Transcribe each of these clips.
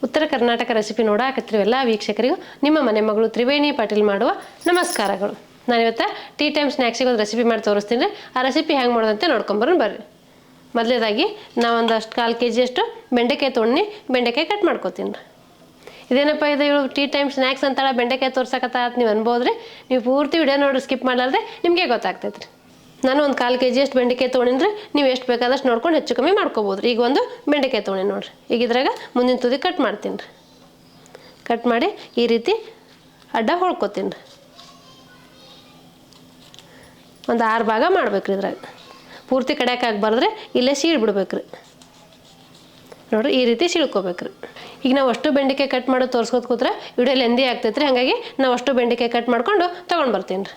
ಉತ್ತರ ಕರ್ನಾಟಕ ರೆಸಿಪಿ ನೋಡಾಕತ್ತಿರುವ ಎಲ್ಲ ವೀಕ್ಷಕರಿಗೂ ನಿಮ್ಮ ಮನೆ ಮಗಳು ತ್ರಿವೇಣಿ ಪಾಟೀಲ್ ಮಾಡುವ ನಮಸ್ಕಾರಗಳು. ನಾನಿವತ್ತು ಟೀ ಟೈಮ್ ಸ್ನ್ಯಾಕ್ಸಿಗೆ ಒಂದು ರೆಸಿಪಿ ಮಾಡಿ ತೋರಿಸ್ತೀನಿ. ಆ ರೆಸಿಪಿ ಹೆಂಗೆ ಮಾಡೋದಂತೆ ನೋಡ್ಕೊಂಬರೋಣ ಬರ್ರಿ. ಮೊದಲೇದಾಗಿ ನಾವು ಒಂದಷ್ಟು 1/4 kg ಅಷ್ಟು ಬೆಂಡೆಕಾಯಿ ತೊಗೊಂಡು ಬೆಂಡೆಕಾಯಿ ಕಟ್ ಮಾಡ್ಕೊತೀನಿ ರೀ. ಇದೇನಪ್ಪ ಇದು ಇವಳು ಟೀ ಟೈಮ್ ಸ್ನ್ಯಾಕ್ಸ್ ಅಂತಾಳೆ ಬೆಂಡೆಕಾಯಿ ತೋರ್ಸಕತ್ತ ನೀವು ಅನ್ಬೋದ್ರಿ. ನೀವು ಪೂರ್ತಿ ವಿಡಿಯೋ ನೋಡಿ ಸ್ಕಿಪ್ ಮಾಡಲಾರ್ದೆ ನಿಮಗೆ ಗೊತ್ತಾಗ್ತೈತೆ ರೀ. ನಾನು ಒಂದು 1/4 kg ಅಷ್ಟು ಬೆಂಡೆಕಾಯಿ ತೊಗೊಂಡ್ರೆ ನೀವು ಎಷ್ಟು ಬೇಕಾದಷ್ಟು ನೋಡ್ಕೊಂಡು ಹೆಚ್ಚು ಕಮ್ಮಿ ಮಾಡ್ಕೋಬೋದು ರೀ. ಈಗ ಒಂದು ಬೆಂಡೆಕಾಯಿ ತೊಗೊಂಡು ನೋಡಿರಿ. ಈಗ ಇದ್ರಾಗ ಮುಂದಿನ ತುದಿ ಕಟ್ ಮಾಡ್ತೀನಿ ರೀ. ಕಟ್ ಮಾಡಿ ಈ ರೀತಿ ಅಡ್ಡ ಹೊಳ್ಕೊತೀನಿ ರೀ. ಒಂದು 6 ಭಾಗ ಮಾಡ್ಬೇಕು ರೀ. ಇದ್ರಾಗ ಪೂರ್ತಿ ಕಡ್ಯಾಕೆ ಆಗ್ಬಾರ್ದ್ರೆ ಇಲ್ಲೇ ಸೀಳು ಬಿಡ್ಬೇಕು ರೀ. ನೋಡಿರಿ ಈ ರೀತಿ ಸೀಳ್ಕೊಬೇಕು ರೀ. ಈಗ ನಾವು ಅಷ್ಟು ಬೆಂಡೆಕಾಯಿ ಕಟ್ ಮಾಡೋದು ತೋರಿಸ್ಕೊತ ಕೂತ್ರೆ ವಿಡಿಯೋ ಲೆಂದಿ ಆಗ್ತೈತೆ ರೀ. ಹಾಗಾಗಿ ನಾವು ಅಷ್ಟು ಬೆಂಡೆಕಾಯಿ ಕಟ್ ಮಾಡ್ಕೊಂಡು ತೊಗೊಂಡು ಬರ್ತೀನಿ ರೀ.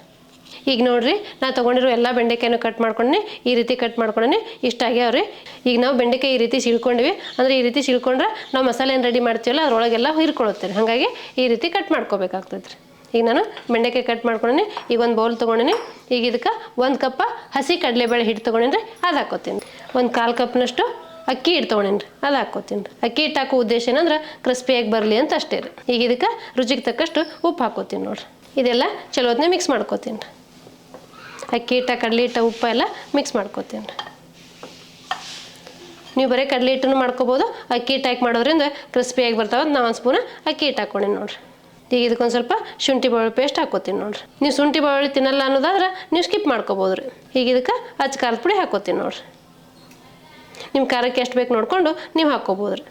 ಈಗ ನೋಡಿರಿ ನಾನು ತೊಗೊಂಡಿರೋ ಎಲ್ಲ ಬೆಂಡೆಕಾಯಿನೂ ಕಟ್ ಮಾಡ್ಕೊಂಡೆ ಈ ರೀತಿ ಕಟ್ ಮಾಡ್ಕೊಂಡೆ ಇಷ್ಟ ಆಗ್ಯಾವ್ರಿ. ಈಗ ನಾವು ಬೆಂಡೆಕಾಯಿ ಈ ರೀತಿ ಸೀಳ್ಕೊಂಡಿವಿ ಅಂದರೆ ಈ ರೀತಿ ಸೀಳ್ಕೊಂಡ್ರೆ ನಾವು ಮಸಾಲೆ ಏನು ರೆಡಿ ಮಾಡ್ತೀವಲ್ಲ ಅದರೊಳಗೆಲ್ಲ ಹಿರ್ಕೊಳುತ್ತೆ. ಹಾಗಾಗಿ ಈ ರೀತಿ ಕಟ್ ಮಾಡ್ಕೋಬೇಕಾಗ್ತೈತೆ ರೀ. ಈಗ ನಾನು ಬೆಂಡೆಕಾಯಿ ಕಟ್ ಮಾಡ್ಕೊಂಡೆ ಈಗ ಒಂದು ಬೌಲ್ ತೊಗೊಂಡಿನಿ. ಈಗ ಇದಕ್ಕೆ 1 ಕಪ್ ಹಸಿ ಕಡಲೆಬೇಳೆ ಹಿಟ್ಟು ತೊಗೊಂಡಿನಿ, ಅದು ಹಾಕ್ಕೋತೀನಿ. ಒಂದು 1/4 ಕಪ್ನಷ್ಟು ಅಕ್ಕಿ ಹಿಟ್ಟು ತೊಗೊಂಡಿನಿ, ಅದು ಹಾಕ್ಕೋತೀನಿ ರೀ. ಅಕ್ಕಿ ಹಿಟ್ಟು ಹಾಕೋ ಉದ್ದೇಶ ಏನಂದ್ರೆ ಕ್ರಿಸ್ಪಿಯಾಗಿ ಬರಲಿ ಅಂತ ಅಷ್ಟೇ ರೀ. ಈಗ ಇದಕ್ಕೆ ರುಚಿಗೆ ತಕ್ಕಷ್ಟು ಉಪ್ಪು ಹಾಕ್ಕೋತೀನಿ ನೋಡಿರಿ. ಇದೆಲ್ಲ ಚಲೋ ಹೊತ್ನೇ ಮಿಕ್ಸ್ ಮಾಡ್ಕೋತೀನಿ ರೀ. ಅಕ್ಕಿ ಹಿಟ್ಟು ಕಡಲೆ ಹಿಟ್ಟು ಉಪ್ಪು ಎಲ್ಲ ಮಿಕ್ಸ್ ಮಾಡ್ಕೋತೀನಿ ರೀ. ನೀವು ಬರೀ ಕಡಲೆ ಹಿಟ್ಟನ್ನು ಮಾಡ್ಕೋಬೋದು. ಅಕ್ಕಿ ಹಿಟ್ಟು ಹಾಕಿ ಮಾಡೋದ್ರಿಂದ ಕ್ರಿಸ್ಪಿಯಾಗಿ ಬರ್ತಾವೆ. ನಾನು 1 ಸ್ಪೂನ್ ಅಕ್ಕಿ ಹಿಟ್ಟು ಹಾಕ್ಕೊಂಡೀನಿ ನೋಡಿರಿ. ಈಗ ಇದಕ್ಕೊಂದು ಸ್ವಲ್ಪ ಶುಂಠಿ ಬೆಳ್ಳುಳ್ಳಿ ಪೇಸ್ಟ್ ಹಾಕ್ಕೋತೀನಿ ನೋಡಿರಿ. ನೀವು ಶುಂಠಿ ಬೆಳ್ಳುಳ್ಳಿ ತಿನ್ನಲ್ಲ ಅನ್ನೋದಾದ್ರೆ ನೀವು ಸ್ಕಿಪ್ ಮಾಡ್ಕೋಬೋದು ರೀ. ಈಗ ಇದಕ್ಕೆ ಅಚ್ಚ ಖಾರದ ಪುಡಿ ಹಾಕ್ಕೋತೀನಿ ನೋಡಿರಿ. ನಿಮ್ಮ ಖಾರಕ್ಕೆ ಎಷ್ಟು ಬೇಕು ನೋಡಿಕೊಂಡು ನೀವು ಹಾಕ್ಕೋಬೋದು ರೀ.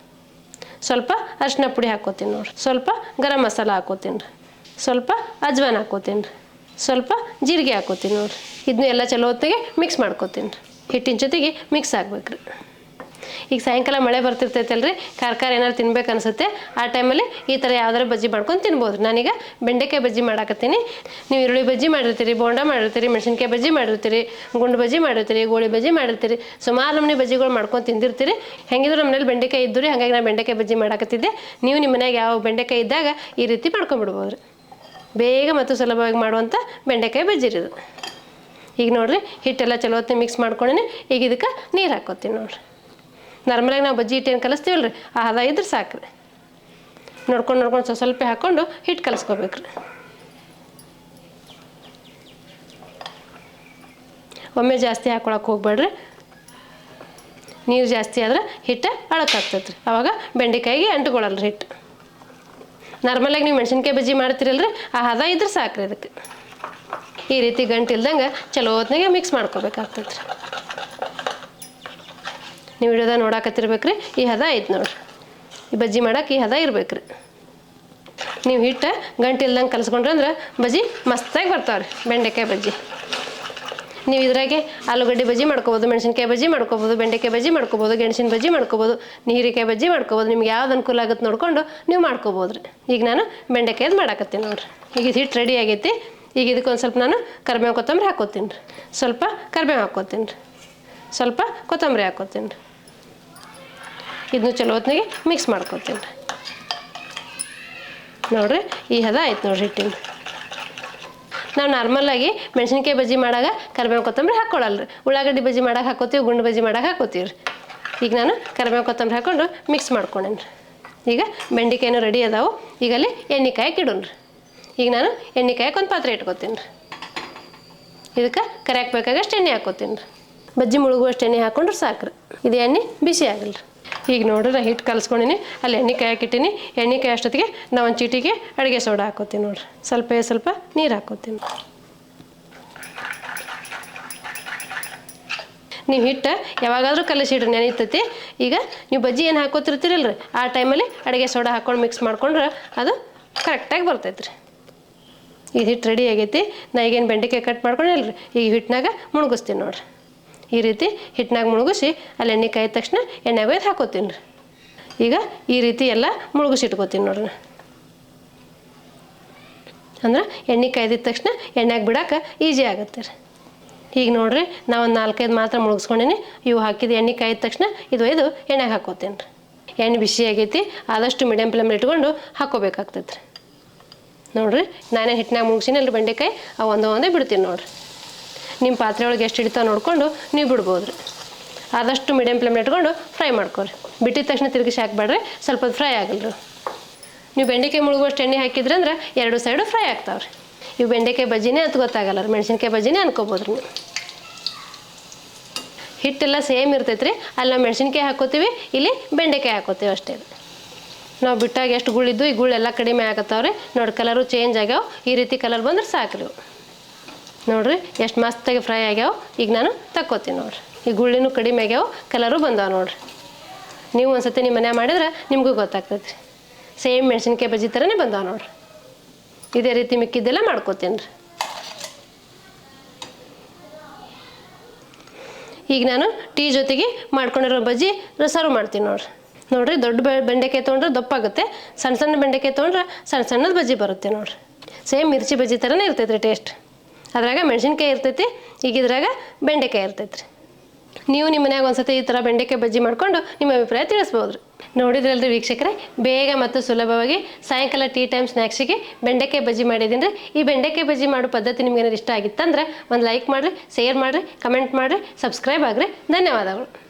ಸ್ವಲ್ಪ ಅರಿಶಿನ ಪುಡಿ ಹಾಕ್ಕೋತೀನಿ ನೋಡಿರಿ. ಸ್ವಲ್ಪ ಗರಂ ಮಸಾಲ ಹಾಕ್ಕೋತೀನಿ ರೀ. ಸ್ವಲ್ಪ ಅಜ್ವಾನ ಹಾಕ್ಕೋತೀನಿ ರೀ. ಸ್ವಲ್ಪ ಜೀರಿಗೆ ಹಾಕ್ಕೋತೀನಿ ನೋಡಿರಿ. ಇದನ್ನ ಎಲ್ಲ ಚಲೋ ಹೊತ್ತಿಗೆ ಮಿಕ್ಸ್ ಮಾಡ್ಕೋತೀನಿ ರೀ. ಹಿಟ್ಟಿನ ಜೊತೆಗೆ ಮಿಕ್ಸ್ ಆಗ್ಬೇಕು ರೀ. ಈಗ ಸಾಯಂಕಾಲ ಮಳೆ ಬರ್ತಿರ್ತೈತಲ್ರಿ, ಖಾರ ಏನಾರು ತಿನ್ಬೇಕು ಅನಿಸುತ್ತೆ. ಆ ಟೈಮಲ್ಲಿ ಈ ಥರ ಯಾವ್ದಾರು ಬಜ್ಜಿ ಮಾಡ್ಕೊಂಡು ತಿನ್ಬೋದು. ನಾನೀಗ ಬೆಂಡೆಕಾಯಿ ಬಜ್ಜಿ ಮಾಡಾಕತ್ತೀನಿ. ನೀವು ಈರುಳ್ಳಿ ಬಜ್ಜಿ ಮಾಡಿರ್ತೀರಿ, ಬೋಂಡ ಮಾಡಿರ್ತೀರಿ, ಮೆಣಸಿನ್ಕಾಯಿ ಬಜ್ಜಿ ಮಾಡಿರ್ತೀರಿ, ಗುಂಡು ಬಜ್ಜಿ ಮಾಡಿರ್ತೀರಿ, ಗೋಳಿ ಬಜ್ಜಿ ಮಾಡಿರ್ತೀರಿ, ಸುಮಾರು ನಮೂನಿ ಬಜ್ಜಿಗಳು ಮಾಡ್ಕೊಂಡು ತಿಂದಿರ್ತೀರಿ. ಹೆಂಗಿದ್ರು ನಮ್ಮ ಮನೇಲಿ ಬೆಂಡೆಕಾಯಿ ಇದ್ದು ರೀ, ಹಾಗಾಗಿ ನಾನು ಬೆಂಡೆಕಾಯಿ ಬಜ್ಜಿ ಮಾಡಾಕತ್ತಿದ್ದೆ. ನೀವು ನಿಮ್ಮ ಮನೆಯಾಗ ಯಾವ ಬೆಂಡೆಕಾಯಿ ಇದ್ದಾಗ ಈ ರೀತಿ ಮಾಡ್ಕೊಂಡ್ಬಿಡ್ಬೋದು ರೀ. ಬೇಗ ಮತ್ತು ಸುಲಭವಾಗಿ ಮಾಡುವಂಥ ಬೆಂಡೆಕಾಯಿ ಬಜ್ಜಿ ರೀ ಇದು. ಈಗ ನೋಡಿರಿ ಹಿಟ್ಟೆಲ್ಲ ಚಲೋ ಹೊತ್ತಿಗೆ ಮಿಕ್ಸ್ ಮಾಡ್ಕೊಂಡೇನೆ. ಈಗ ಇದಕ್ಕೆ ನೀರು ಹಾಕ್ಕೋತೀನಿ ನೋಡಿರಿ. ನಾರ್ಮಲಾಗಿ ನಾವು ಬಜ್ಜಿ ಹಿಟ್ಟೇನು ಕಲಿಸ್ತೀವಲ್ಲ ರೀ, ಆ ಹದ ಇದ್ರೆ ಸಾಕು ರೀ. ನೋಡ್ಕೊಂಡು ಸ್ವಲ್ಪ ಹಾಕ್ಕೊಂಡು ಹಿಟ್ಟು ಕಲಿಸ್ಕೋಬೇಕು ರೀ. ಒಮ್ಮೆ ಜಾಸ್ತಿ ಹಾಕ್ಕೊಳಕ್ಕೆ ಹೋಗ್ಬೇಡ್ರಿ. ನೀರು ಜಾಸ್ತಿ ಆದ್ರೆ ಹಿಟ್ಟು ಅಳಕಾಗ್ತೈತೆ ರೀ. ಆವಾಗ ಬೆಂಡೆಕಾಯಿಗೆ ಅಂಟ್ಕೊಳ್ಳಲ್ಲ ರೀ ಹಿಟ್ಟು. ನಾರ್ಮಲಾಗಿ ನೀವು ಮೆಣಸಿನ್ಕಾಯಿ ಬಜ್ಜಿ ಮಾಡ್ತೀರಲ್ರಿ, ಆ ಹದ ಇದ್ರೆ ಸಾಕು ರೀ. ಅದಕ್ಕೆ ಈ ರೀತಿ ಗಂಟು ಇಲ್ದಂಗೆ ಚಲೋ ಹೊತ್ನಾಗೆ ಮಿಕ್ಸ್ ಮಾಡ್ಕೋಬೇಕಾಗ್ತೈತೆ ರೀ. ನೀವು ವಿಡಿಯೋದಾಗ ನೋಡಾಕತ್ತಿರ್ಬೇಕು ರೀ. ಈ ಹದ ಐತೆ ನೋಡಿರಿ. ಈ ಬಜ್ಜಿ ಮಾಡೋಕೆ ಈ ಹದ ಇರ್ಬೇಕು ರೀ. ನೀವು ಹಿಟ್ಟು ಗಂಟು ಇಲ್ದಂಗೆ ಕಲಿಸ್ಕೊಂಡ್ರೆ ಅಂದ್ರೆ ಬಜ್ಜಿ ಮಸ್ತಾಗಿ ಬರ್ತಾವೆ ರೀ. ಬೆಂಡೆಕಾಯಿ ಬಜ್ಜಿ ನೀವು ಇದ್ರಾಗೆ ಆಲೂಗಡ್ಡೆ ಬಜ್ಜಿ ಮಾಡ್ಕೋಬೋದು, ಮೆಣಸಿನ್ಕಾಯಿ ಬಜ್ಜಿ ಮಾಡ್ಕೋಬೋದು, ಬೆಂಡೆಕಾಯಿ ಬಜ್ಜಿ ಮಾಡ್ಕೋಬೋದು, ಗೆಣಸಿನ ಬಜ್ಜಿ ಮಾಡ್ಕೋಬೋದು, ಹೀರೆಕಾಯಿ ಬಜ್ಜಿ ಮಾಡ್ಕೋಬೋದು. ನಿಮ್ಗೆ ಯಾವ್ದು ಅನುಕೂಲ ಆಗುತ್ತೆ ನೋಡ್ಕೊಂಡು ನೀವು ಮಾಡ್ಕೋಬೋದು ರೀ. ಈಗ ನಾನು ಬೆಂಡೆಕಾಯ್ದು ಮಾಡಾಕತ್ತೀನಿ ನೋಡಿರಿ. ಈಗ ಇದು ಹಿಟ್ಟು ರೆಡಿ ಆಗೈತಿ. ಈಗ ಇದಕ್ಕೊಂದು ಸ್ವಲ್ಪ ನಾನು ಕರಿಬೇವು ಕೊತ್ತಂಬರಿ ಹಾಕ್ಕೋತೀನಿ ರೀ. ಸ್ವಲ್ಪ ಕರಿಬೇವು ಹಾಕ್ಕೋತೀನಿ ರೀ. ಸ್ವಲ್ಪ ಕೊತ್ತಂಬರಿ ಹಾಕ್ಕೋತೀನಿ ರೀ. ಇದನ್ನು ಚಲೋ ಹೊತ್ತಿಗೆ ಮಿಕ್ಸ್ ಮಾಡ್ಕೊತೀನಿ ರೀ. ನೋಡಿರಿ ಈ ಹದ ಆಯ್ತು ನೋಡಿರಿ ಹಿಟ್ಟಿನ. ನಾವು ನಾರ್ಮಲಾಗಿ ಮೆಣಸಿನ್ಕಾಯಿ ಬಜ್ಜಿ ಮಾಡಾಗ ಕರಿಬೇವು ಕೊತ್ತಂಬರಿ ಹಾಕ್ಕೊಳ್ಳಲ್ಲ ರೀ. ಉಳ್ಳಾಗಡ್ಡಿ ಬಜ್ಜಿ ಮಾಡಕ್ಕೆ ಹಾಕ್ಕೋತೀವಿ, ಗುಂಡು ಬಜ್ಜಿ ಮಾಡಕ್ಕೆ ಹಾಕ್ಕೋತೀವಿ ರೀ. ಈಗ ನಾನು ಕರಿಬೇವು ಕೊತ್ತಂಬರಿ ಹಾಕ್ಕೊಂಡು ಮಿಕ್ಸ್ ಮಾಡ್ಕೊಂಡೇನಿ ರೀ. ಈಗ ಬೆಂಡೆಕಾಯಿನೂ ರೆಡಿ ಅದಾವೆ. ಈಗ ಅಲ್ಲಿ ಎಣ್ಣೆ ಕಾಯಕ್ಕೆ ಇಡೋಣ ರೀ. ಈಗ ನಾನು ಎಣ್ಣೆ ಕಾಯಕ್ಕೆ ಒಂದು ಪಾತ್ರೆ ಇಟ್ಕೊತೀನಿ ರೀ. ಇದಕ್ಕೆ ಕರಿಯಾಕೆ ಬೇಕಾಗಷ್ಟು ಎಣ್ಣೆ ಹಾಕ್ಕೋತೀನಿ ರೀ. ಬಜ್ಜಿ ಮುಳುಗುವಷ್ಟು ಎಣ್ಣೆ ಹಾಕ್ಕೊಂಡ್ರೆ ಸಾಕು ರೀ. ಇದು ಎಣ್ಣೆ ಬಿಸಿ ಆಗಲ್ಲ ರೀ. ಈಗ ನೋಡ್ರಿ ನಾನು ಹಿಟ್ಟು ಕಲಿಸ್ಕೊಂಡಿನಿ, ಅಲ್ಲಿ ಎಣ್ಣೆ ಕಾಯಕ್ಕಿಟ್ಟಿನಿ. ಎಣ್ಣೆ ಕಾಯಿ ಅಷ್ಟೊತ್ತಿಗೆ ನಾವು ಒಂದು ಚೀಟಿಗೆ ಅಡುಗೆ ಸೋಡಾ ಹಾಕ್ಕೋತೀನಿ ನೋಡಿರಿ. ಸ್ವಲ್ಪ ನೀರು ಹಾಕ್ಕೋತೀನಿ. ನೀವು ಹಿಟ್ಟು ಯಾವಾಗಾದರೂ ಕಲಿಸಿಡ್ರಿ, ನೆನೀತೈತಿ. ಈಗ ನೀವು ಬಜ್ಜಿ ಏನು ಹಾಕೋತಿರ್ತೀರಲ್ರಿ, ಆ ಟೈಮಲ್ಲಿ ಅಡುಗೆ ಸೋಡಾ ಹಾಕ್ಕೊಂಡು ಮಿಕ್ಸ್ ಮಾಡ್ಕೊಂಡ್ರೆ ಅದು ಕರೆಕ್ಟಾಗಿ ಬರ್ತೈತೆ ರೀ. ಈಗ ಹಿಟ್ಟು ರೆಡಿ ಆಗೈತಿ. ನಾ ಈಗೇನು ಬೆಂಡೆಕಾಯಿ ಕಟ್ ಮಾಡ್ಕೊಂಡಲ್ರಿ, ಈಗ ಹಿಟ್ಟಿನಾಗ ಮುಳುಗಿಸ್ತೀನಿ ನೋಡಿರಿ. ಈ ರೀತಿ ಹಿಟ್ಟಿನಾಗ ಮುಳುಗಿಸಿ ಅಲ್ಲಿ ಎಣ್ಣೆ ಕಾಯ್ದ ತಕ್ಷಣ ಎಣ್ಣೆಗೆ ಒಯ್ದು ಹಾಕೋತೀನಿ ರೀ. ಈಗ ಈ ರೀತಿ ಎಲ್ಲ ಮುಳುಗಿಸಿಟ್ಕೋತೀನಿ ನೋಡ್ರಿ. ಅಂದ್ರೆ ಎಣ್ಣೆ ಕಾಯ್ದಿದ ತಕ್ಷಣ ಎಣ್ಣೆಗೆ ಬಿಡೋಕೆ ಈಸಿ ಆಗುತ್ತೆ ರೀ. ಈಗ ನೋಡಿರಿ ನಾವು ಒಂದು 4-5 ಮಾತ್ರ ಮುಳುಗಿಸ್ಕೊಂಡೀನಿ. ಇವು ಹಾಕಿದ ಎಣ್ಣೆ ಕಾಯ್ದ ತಕ್ಷಣ ಇದು ಒಯ್ದು ಎಣ್ಣೆಗೆ ಹಾಕೋತೀನಿ ರೀ. ಎಣ್ಣೆ ಬಿಸಿ ಆಗೈತಿ. ಆದಷ್ಟು ಮೀಡಿಯಮ್ ಫ್ಲೇಮ್ ಇಟ್ಕೊಂಡು ಹಾಕೋಬೇಕಾಗ್ತೈತೆ ರೀ. ನೋಡಿರಿ ನಾನೇ ಹಿಟ್ಟಿನಾಗ ಮುಳುಗಿಸಿನಲ್ರಿ ಬೆಂಡೆಕಾಯಿ, ಅವು ಒಂದೇ ಬಿಡ್ತೀನಿ ನೋಡಿರಿ. ನಿಮ್ಮ ಪಾತ್ರೆ ಒಳಗೆ ಎಷ್ಟು ಹಿಡಿತಾವೆ ನೋಡಿಕೊಂಡು ನೀವು ಬಿಡ್ಬೋದು ರೀ. ಆದಷ್ಟು ಮೀಡಿಯಮ್ ಫ್ಲೇಮ್ ಇಟ್ಕೊಂಡು ಫ್ರೈ ಮಾಡ್ಕೊರಿ. ಬಿಟ್ಟಿದ ತಕ್ಷಣ ತಿರುಗಿಸಿ ಹಾಕ್ಬೇಡ್ರಿ, ಸ್ವಲ್ಪ ಫ್ರೈ ಆಗಲ್ರಿ. ನೀವು ಬೆಂಡೆಕಾಯಿ ಮುಳುಗುವಷ್ಟು ಎಣ್ಣೆ ಹಾಕಿದ್ರಿ ಅಂದ್ರೆ 2 ಸೈಡು ಫ್ರೈ ಆಗ್ತಾವ್ರಿ. ಇವು ಬೆಂಡೆಕಾಯಿ ಬಜ್ಜಿನೇ ಅಂತ ಗೊತ್ತಾಗಲ್ಲ ರೀ, ಮೆಣಸಿನ್ಕಾಯಿ ಬಜ್ಜಿನೇ ಅನ್ಕೋಬೋದ್ರಿ ನೀವು. ಹಿಟ್ಟೆಲ್ಲ ಸೇಮ್ ಇರ್ತೈತ್ರಿ. ಅಲ್ಲಿ ನಾವು ಮೆಣಸಿನ್ಕಾಯಿ ಹಾಕೋತೀವಿ, ಇಲ್ಲಿ ಬೆಂಡೆಕಾಯಿ ಹಾಕೋತೀವಿ ಅಷ್ಟೇ. ನಾವು ಬಿಟ್ಟಾಗ ಎಷ್ಟು ಗುಳಿದ್ದು ಈ ಗುಳ್ಳೆಲ್ಲ ಕಡಿಮೆ ಆಗತ್ತಾವ್ರಿ. ನೋಡಿ ಕಲರು ಚೇಂಜ್ ಆಗ್ಯಾವ. ಈ ರೀತಿ ಕಲರ್ ಬಂದ್ರೆ ಸಾಕ್ರಿ ಇವು. ನೋಡಿರಿ ಎಷ್ಟು ಮಸ್ತಾಗಿ ಫ್ರೈ ಆಗ್ಯಾವ. ಈಗ ನಾನು ತಕ್ಕೋತೀನಿ ನೋಡಿರಿ. ಈ ಗುಳ್ಳಿನೂ ಕಡಿಮೆ ಆಗ್ಯಾವ, ಕಲರು ಬಂದಾವ ನೋಡಿರಿ. ನೀವು ಒಂದ್ಸತಿ ನಿಮ್ಮ ಮನೆ ಮಾಡಿದ್ರೆ ನಿಮಗೂ ಗೊತ್ತಾಗ್ತೈತಿ. ಸೇಮ್ ಮೆಣಸಿನ್ಕಾಯಿ ಬಜ್ಜಿ ಥರನೇ ಬಂದಾವ ನೋಡಿರಿ. ಇದೇ ರೀತಿ ಮಿಕ್ಕಿದ್ದೆಲ್ಲ ಮಾಡ್ಕೋತೀನಿ ರೀ. ಈಗ ನಾನು ಟೀ ಜೊತೆಗೆ ಮಾಡ್ಕೊಂಡಿರೋ ಬಜ್ಜಿ ಸರ್ವ್ ಮಾಡ್ತೀನಿ ನೋಡಿರಿ. ನೋಡಿರಿ ದೊಡ್ಡ ಬೆಂಡೆಕಾಯಿ ತೊಗೊಂಡ್ರೆ ದಪ್ಪಾಗುತ್ತೆ, ಸಣ್ಣ ಸಣ್ಣ ಬೆಂಡೆಕಾಯಿ ತೊಗೊಂಡ್ರೆ ಸಣ್ಣ ಸಣ್ಣದು ಬಜ್ಜಿ ಬರುತ್ತೆ ನೋಡಿರಿ. ಸೇಮ್ ಮಿರ್ಚಿ ಬಜ್ಜಿ ಥರನೇ ಇರ್ತೈತೆ ರೀ ಟೇಸ್ಟ್. ಅದ್ರಾಗ ಮೆಣಸಿನ್ಕಾಯಿ ಇರ್ತೈತಿ, ಈಗ ಇದ್ರಾಗ ಬೆಂಡೆಕಾಯಿ ಇರ್ತೈತೆ ರೀ. ನೀವು ನಿಮ್ಮ ಮನ್ಯಾಗ ಒಂದ್ಸತಿ ಈ ಥರ ಬೆಂಡೆಕಾಯಿ ಬಜ್ಜಿ ಮಾಡ್ಕೊಂಡು ನಿಮ್ಮ ಅಭಿಪ್ರಾಯ ತಿಳಿಸ್ಬೋದು ರೀ. ನೋಡಿದ್ರಲ್ರಿ ವೀಕ್ಷಕರೇ, ಬೇಗ ಮತ್ತು ಸುಲಭವಾಗಿ ಸಾಯಂಕಾಲ ಟೀ ಟೈಮ್ ಸ್ನ್ಯಾಕ್ಸಿಗೆ ಬೆಂಡೆಕಾಯಿ ಬಜ್ಜಿ ಮಾಡಿದ್ದೀನಿ ರೀ. ಈ ಬೆಂಡೆಕಾಯಿ ಬಜ್ಜಿ ಮಾಡೋ ಪದ್ಧತಿ ನಿಮ್ಗೆ ಏನಾದ್ರು ಇಷ್ಟ ಆಗಿತ್ತಂದ್ರೆ ಒಂದು ಲೈಕ್ ಮಾಡಿರಿ, ಶೇರ್ ಮಾಡಿರಿ, ಕಮೆಂಟ್ ಮಾಡಿರಿ, ಸಬ್ಸ್ಕ್ರೈಬ್ ಆಗಿರಿ. ಧನ್ಯವಾದಗಳು.